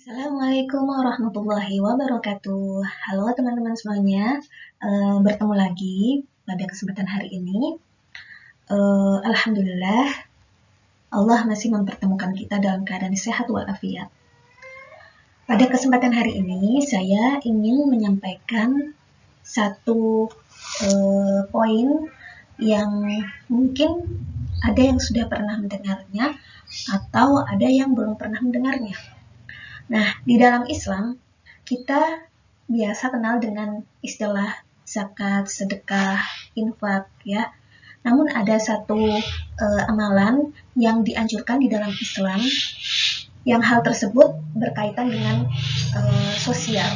Assalamualaikum warahmatullahi wabarakatuh. Halo teman-teman semuanya, bertemu lagi pada kesempatan hari ini. Alhamdulillah, Allah masih mempertemukan kita dalam keadaan sehat walafiat. Pada kesempatan hari ini, saya ingin menyampaikan satu poin yang mungkin ada yang sudah pernah mendengarnya atau ada yang belum pernah mendengarnya. Nah, di dalam Islam, kita biasa kenal dengan istilah zakat, sedekah, infak, ya. Namun ada satu amalan yang dianjurkan di dalam Islam, yang hal tersebut berkaitan dengan sosial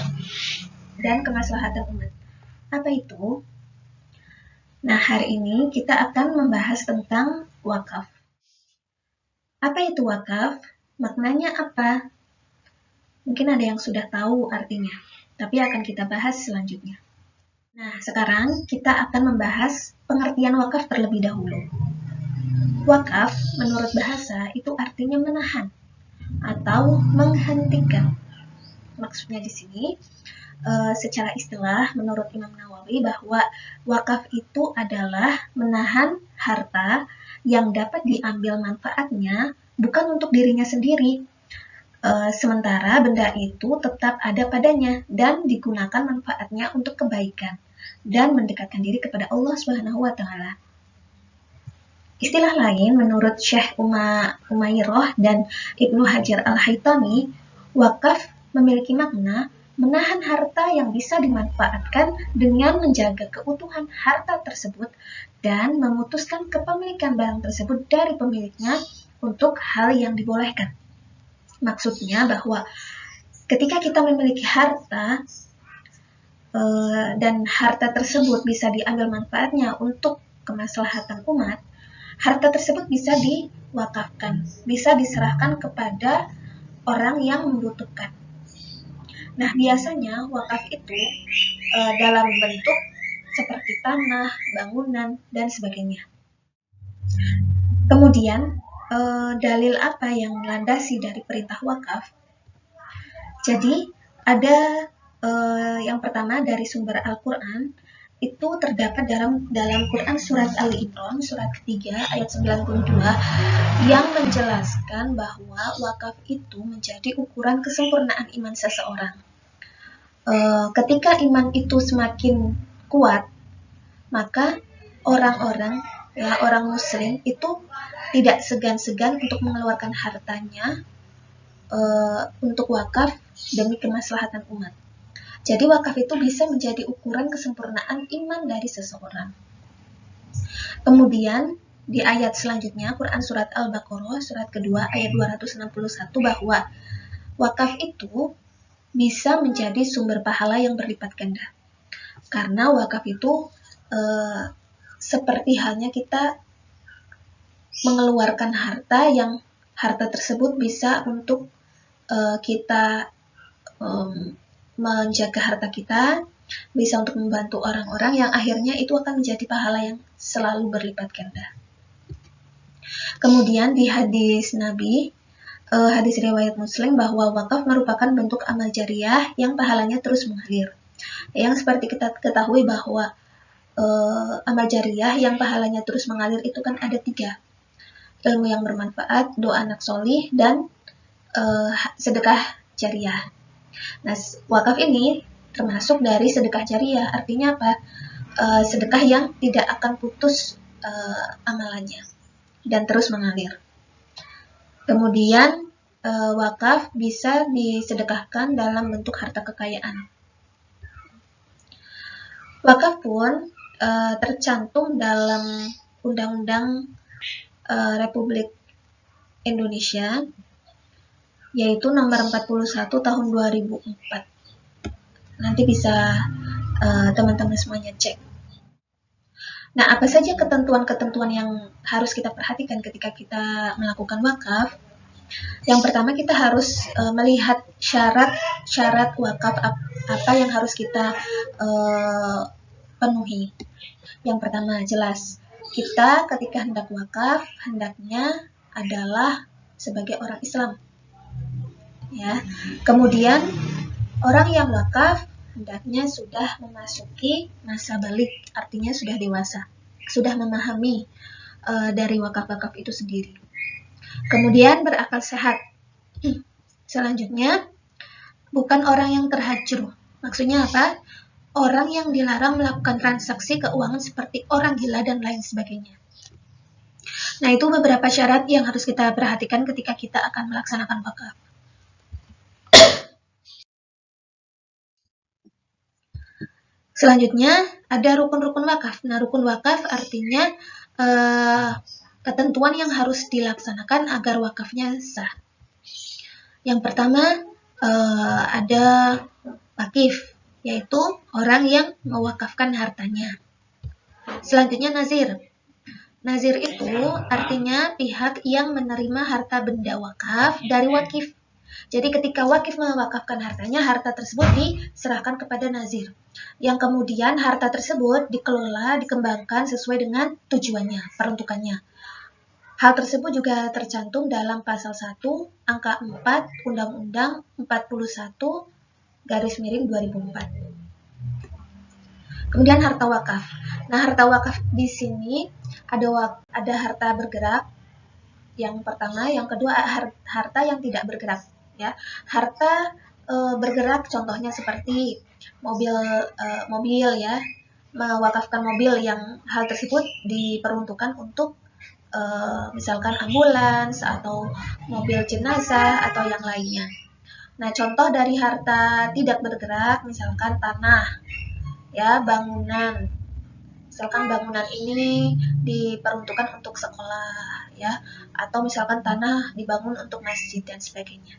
dan kemaslahatan umat. Apa itu? Nah, hari ini kita akan membahas tentang wakaf. Apa itu wakaf? Maknanya apa? Mungkin ada yang sudah tahu artinya, tapi akan kita bahas selanjutnya. Nah, sekarang kita akan membahas pengertian wakaf terlebih dahulu. Wakaf, menurut bahasa, itu artinya menahan atau menghentikan. Maksudnya di sini, secara istilah, menurut Imam Nawawi, bahwa wakaf itu adalah menahan harta yang dapat diambil manfaatnya bukan untuk dirinya sendiri, sementara benda itu tetap ada padanya dan digunakan manfaatnya untuk kebaikan dan mendekatkan diri kepada Allah Subhanahu wa taala. Istilah lain menurut Syekh Umairah dan Ibnu Hajar Al-Haytami, wakaf memiliki makna menahan harta yang bisa dimanfaatkan dengan menjaga keutuhan harta tersebut dan memutuskan kepemilikan barang tersebut dari pemiliknya untuk hal yang dibolehkan. Maksudnya bahwa ketika kita memiliki harta dan harta tersebut bisa diambil manfaatnya untuk kemaslahatan umat, harta tersebut bisa diwakafkan, bisa diserahkan kepada orang yang membutuhkan. Nah, biasanya wakaf itu dalam bentuk seperti tanah, bangunan, dan sebagainya. Kemudian, dalil apa yang melandasi dari perintah wakaf? Jadi, ada yang pertama dari sumber Al-Quran, itu terdapat dalam Quran surat Ali Imran, surat ketiga, ayat 92, yang menjelaskan bahwa wakaf itu menjadi ukuran kesempurnaan iman seseorang. Ketika iman itu semakin kuat, maka orang muslim itu tidak segan-segan untuk mengeluarkan hartanya untuk wakaf demi kemaslahatan umat. Jadi wakaf itu bisa menjadi ukuran kesempurnaan iman dari seseorang. Kemudian di ayat selanjutnya, Quran surat Al-Baqarah, surat kedua, ayat 261, bahwa wakaf itu bisa menjadi sumber pahala yang berlipat ganda. Karena wakaf itu seperti halnya kita mengeluarkan harta yang harta tersebut bisa untuk kita menjaga harta kita, bisa untuk membantu orang-orang yang akhirnya itu akan menjadi pahala yang selalu berlipat ganda. Kemudian di hadis Nabi, hadis riwayat Muslim, bahwa wakaf merupakan bentuk amal jariah yang pahalanya terus mengalir. Yang seperti kita ketahui bahwa amal jariah yang pahalanya terus mengalir itu kan ada 3. Ilmu yang bermanfaat, doa anak solih, dan sedekah jariah. Nah, wakaf ini termasuk dari sedekah jariah. Artinya apa? Sedekah yang tidak akan putus amalannya dan terus mengalir. Kemudian wakaf bisa disedekahkan dalam bentuk harta kekayaan. Wakaf pun tercantum dalam Undang-Undang Republik Indonesia, yaitu nomor 41 tahun 2004. Nanti bisa teman-teman semuanya cek. Nah, apa saja ketentuan-ketentuan yang harus kita perhatikan ketika kita melakukan wakaf? Yang pertama, kita harus melihat syarat wakaf apa yang harus kita penuhi. Yang pertama, jelas, kita ketika hendak wakaf, hendaknya adalah sebagai orang Islam. Ya. Kemudian orang yang wakaf hendaknya sudah memasuki masa balik, artinya sudah dewasa, sudah memahami dari wakaf-wakaf itu sendiri. Kemudian berakal sehat. Selanjutnya, bukan orang yang terhajur. Maksudnya apa? Orang yang dilarang melakukan transaksi keuangan seperti orang gila dan lain sebagainya. Nah, itu beberapa syarat yang harus kita perhatikan ketika kita akan melaksanakan wakaf. Selanjutnya, ada rukun-rukun wakaf. Nah, rukun wakaf artinya ketentuan yang harus dilaksanakan agar wakafnya sah. Yang pertama, ada wakif, yaitu orang yang mewakafkan hartanya. Selanjutnya, nazir. Nazir itu artinya pihak yang menerima harta benda wakaf dari wakif. Jadi ketika wakif mewakafkan hartanya, harta tersebut diserahkan kepada nazir. Yang kemudian harta tersebut dikelola, dikembangkan sesuai dengan tujuannya, peruntukannya. Hal tersebut juga tercantum dalam pasal 1 angka 4 Undang-Undang 41/2004. Kemudian harta wakaf. Nah, harta wakaf di sini ada harta bergerak yang pertama, yang kedua harta yang tidak bergerak, ya. Harta bergerak contohnya seperti mobil ya, mewakafkan mobil yang hal tersebut diperuntukkan untuk misalkan ambulans atau mobil jenazah atau yang lainnya. Nah, contoh dari harta tidak bergerak misalkan tanah, ya, bangunan. Misalkan bangunan ini diperuntukkan untuk sekolah, ya, atau misalkan tanah dibangun untuk masjid dan sebagainya.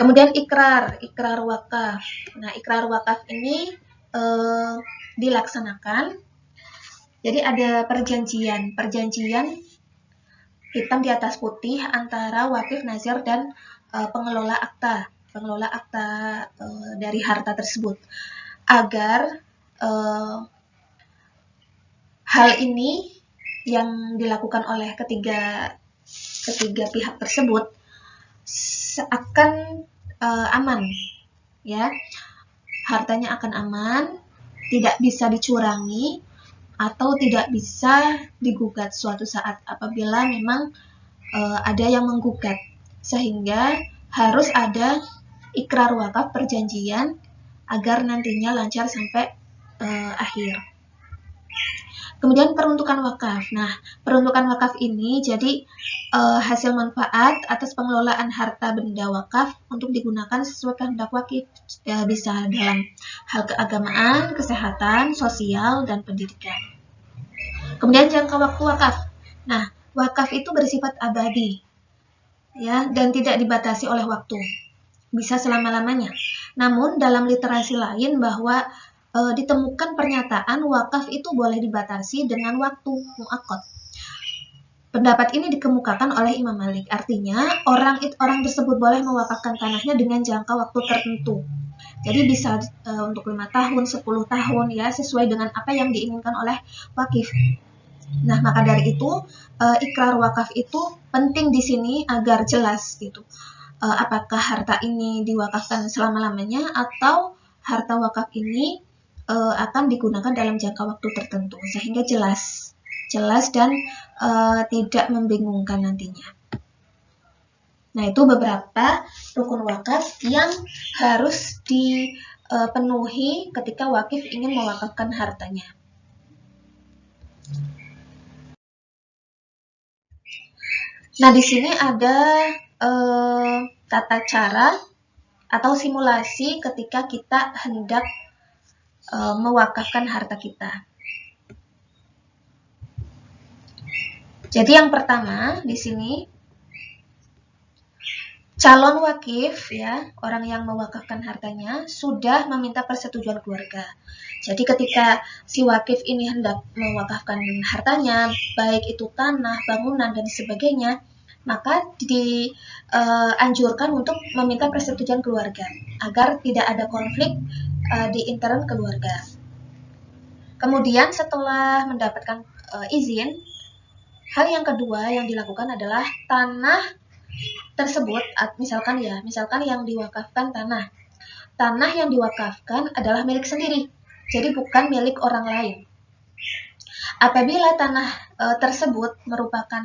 Kemudian ikrar wakaf. Nah, ikrar wakaf ini dilaksanakan. Jadi ada perjanjian hitam di atas putih antara wakif, nazir, dan pengelola akta dari harta tersebut, agar hal ini yang dilakukan oleh ketiga pihak tersebut akan aman, ya, hartanya akan aman, tidak bisa dicurangi atau tidak bisa digugat suatu saat apabila memang ada yang menggugat, sehingga harus ada ikrar wakaf, perjanjian, agar nantinya lancar sampai akhir. Kemudian peruntukan wakaf. Nah, peruntukan wakaf ini jadi hasil manfaat atas pengelolaan harta benda wakaf untuk digunakan sesuai kehendak wakif, bisa dalam hal keagamaan, kesehatan, sosial, dan pendidikan. Kemudian jangka waktu wakaf. Nah, wakaf itu bersifat abadi, ya, dan tidak dibatasi oleh waktu, bisa selama-lamanya. Namun dalam literasi lain bahwa ditemukan pernyataan wakaf itu boleh dibatasi dengan waktu muakkad. Pendapat ini dikemukakan oleh Imam Malik, artinya orang tersebut boleh mewakafkan tanahnya dengan jangka waktu tertentu. Jadi bisa untuk 5 tahun, 10 tahun, ya, sesuai dengan apa yang diinginkan oleh wakif. Nah, maka dari itu ikrar wakaf itu penting di sini agar jelas gitu. Apakah harta ini diwakafkan selama-lamanya atau harta wakaf ini akan digunakan dalam jangka waktu tertentu, sehingga jelas dan tidak membingungkan nantinya. Nah, itu beberapa rukun wakaf yang harus dipenuhi ketika wakif ingin mewakafkan hartanya. Nah, di sini ada tata cara atau simulasi ketika kita hendak mewakafkan harta kita. Jadi yang pertama di sini calon wakif, ya, orang yang mewakafkan hartanya sudah meminta persetujuan keluarga. Jadi ketika si wakif ini hendak mewakafkan hartanya, baik itu tanah, bangunan, dan sebagainya, maka dianjurkan untuk meminta persetujuan keluarga agar tidak ada konflik di intern keluarga. Kemudian setelah mendapatkan izin, hal yang kedua yang dilakukan adalah tanah tersebut, misalkan yang diwakafkan tanah yang diwakafkan adalah milik sendiri, jadi bukan milik orang lain. Apabila tanah tersebut merupakan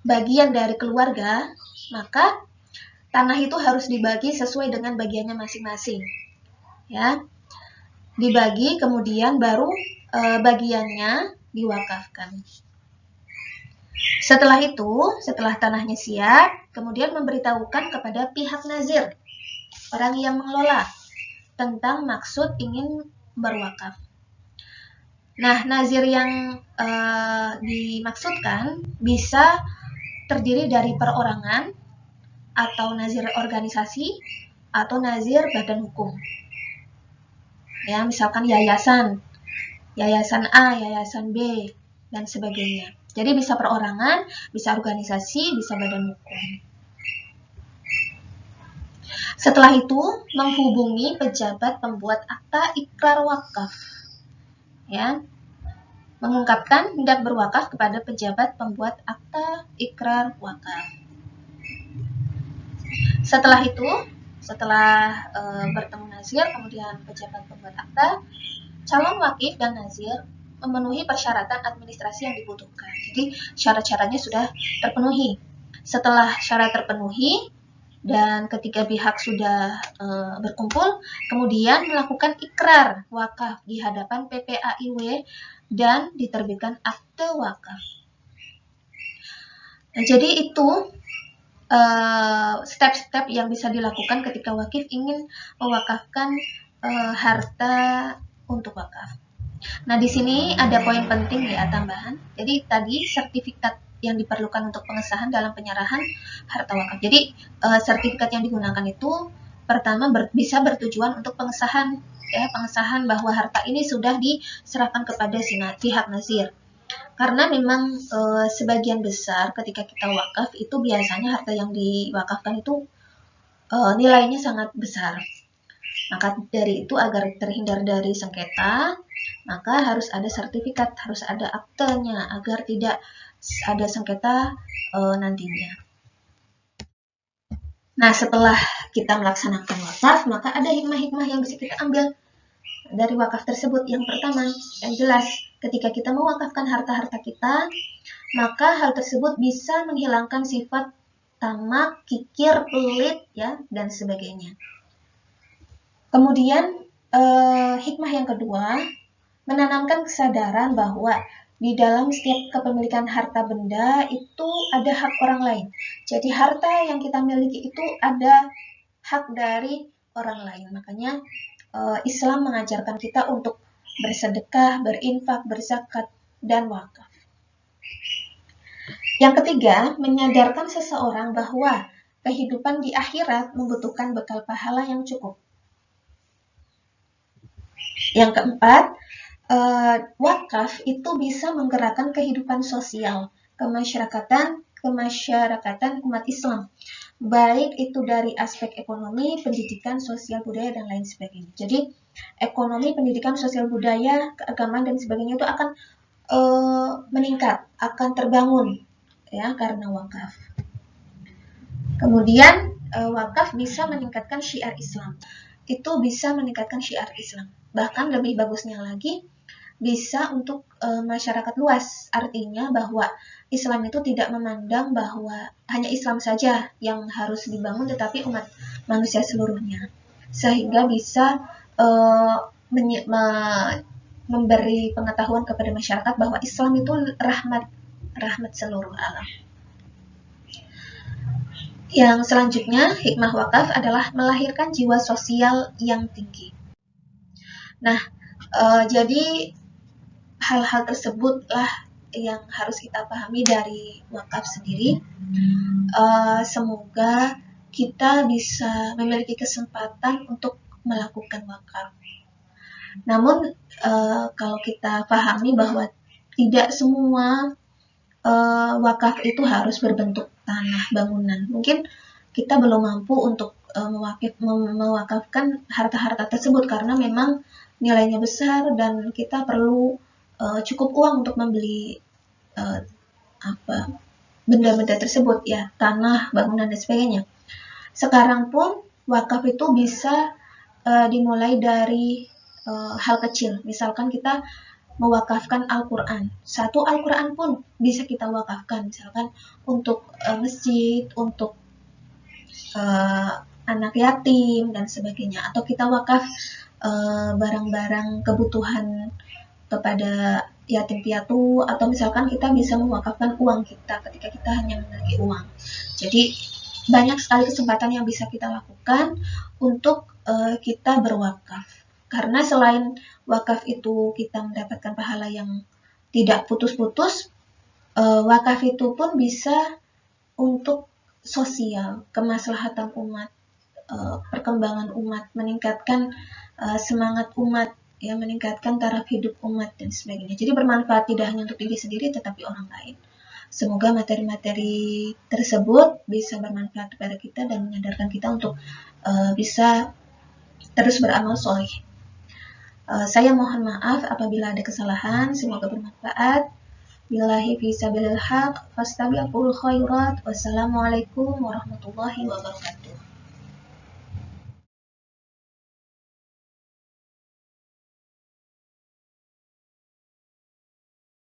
bagian dari keluarga, maka tanah itu harus dibagi sesuai dengan bagiannya masing-masing, ya. Dibagi, kemudian baru bagiannya diwakafkan. Setelah itu, setelah tanahnya siap, kemudian memberitahukan kepada pihak nazir, orang yang mengelola, tentang maksud ingin berwakaf. Nah, nazir yang dimaksudkan bisa terdiri dari perorangan, atau nazir organisasi, atau nazir badan hukum. Ya, misalkan yayasan A, yayasan B, dan sebagainya. Jadi bisa perorangan, bisa organisasi, bisa badan hukum. Setelah itu, menghubungi pejabat pembuat akta ikrar wakaf. Ya, mengungkapkan hendak berwakaf kepada pejabat pembuat akta ikrar wakaf. Setelah itu, setelah bertemu nazir, kemudian pejabat pembuat akta, calon wakif dan nazir memenuhi persyaratan administrasi yang dibutuhkan. Jadi syarat-syaratnya sudah terpenuhi. Setelah syarat terpenuhi dan ketiga pihak sudah berkumpul, kemudian melakukan ikrar wakaf di hadapan PPAIW dan diterbitkan akte wakaf. Nah, jadi itu step-step yang bisa dilakukan ketika wakif ingin mewakafkan harta untuk wakaf. Nah, di sini ada poin penting ya, tambahan. Jadi tadi sertifikat yang diperlukan untuk pengesahan dalam penyerahan harta wakaf. Jadi sertifikat yang digunakan itu pertama bisa bertujuan untuk pengesahan, ya, pengesahan bahwa harta ini sudah diserahkan kepada pihak nazir. Karena memang sebagian besar ketika kita wakaf itu biasanya harta yang diwakafkan itu nilainya sangat besar. Maka dari itu, agar terhindar dari sengketa, maka harus ada sertifikat, harus ada aktenya agar tidak ada sengketa nantinya. Nah, setelah kita melaksanakan wakaf, maka ada hikmah-hikmah yang bisa kita ambil dari wakaf tersebut. Yang pertama, yang jelas, ketika kita mewakafkan harta-harta kita, maka hal tersebut bisa menghilangkan sifat tamak, kikir, pelit, ya, dan sebagainya. Kemudian hikmah yang kedua, menanamkan kesadaran bahwa di dalam setiap kepemilikan harta benda itu ada hak orang lain. Jadi harta yang kita miliki itu ada hak dari orang lain. Makanya Islam mengajarkan kita untuk bersedekah, berinfak, berzakat, dan wakaf. Yang ketiga, menyadarkan seseorang bahwa kehidupan di akhirat membutuhkan bekal pahala yang cukup. Yang keempat, wakaf itu bisa menggerakkan kehidupan sosial, kemasyarakatan umat Islam, baik itu dari aspek ekonomi, pendidikan, sosial, budaya, dan lain sebagainya. Jadi ekonomi, pendidikan, sosial, budaya, keagamaan, dan sebagainya itu akan meningkat, akan terbangun, ya, karena wakaf. Kemudian wakaf bisa meningkatkan syiar Islam. Itu bisa meningkatkan syiar Islam. Bahkan lebih bagusnya lagi, bisa untuk masyarakat luas. Artinya bahwa Islam itu tidak memandang bahwa hanya Islam saja yang harus dibangun, tetapi umat manusia seluruhnya. Sehingga bisa memberi pengetahuan kepada masyarakat bahwa Islam itu rahmat seluruh alam. Yang selanjutnya, hikmah wakaf adalah melahirkan jiwa sosial yang tinggi. Nah, jadi hal-hal tersebutlah yang harus kita pahami dari wakaf sendiri. Semoga kita bisa memiliki kesempatan untuk melakukan wakaf. Namun, kalau kita pahami bahwa tidak semua wakaf itu harus berbentuk tanah, bangunan. Mungkin kita belum mampu untuk mewakafkan harta-harta tersebut karena memang nilainya besar dan kita perlu cukup uang untuk membeli benda-benda tersebut ya, tanah, bangunan dan sebagainya. Sekarang pun wakaf itu bisa dimulai dari hal kecil. Misalkan kita mewakafkan Al-Quran. Satu Al-Quran pun bisa kita wakafkan, misalkan untuk masjid, untuk anak yatim dan sebagainya, atau kita wakaf barang-barang kebutuhan kepada yatim piatu, atau misalkan kita bisa mewakafkan uang kita ketika kita hanya memiliki uang. Jadi banyak sekali kesempatan yang bisa kita lakukan untuk kita berwakaf. Karena selain wakaf itu kita mendapatkan pahala yang tidak putus-putus, wakaf itu pun bisa untuk sosial, kemaslahatan umat, perkembangan umat, meningkatkan semangat umat, ya, meningkatkan taraf hidup umat dan sebagainya. Jadi bermanfaat tidak hanya untuk diri sendiri tetapi orang lain. Semoga materi-materi tersebut bisa bermanfaat kepada kita dan menyadarkan kita untuk bisa terus beramal soleh. Saya mohon maaf apabila ada kesalahan, semoga bermanfaat. Billahi fi sabilil haq, fastabiqul khairat. Wassalamualaikum warahmatullahi wabarakatuh.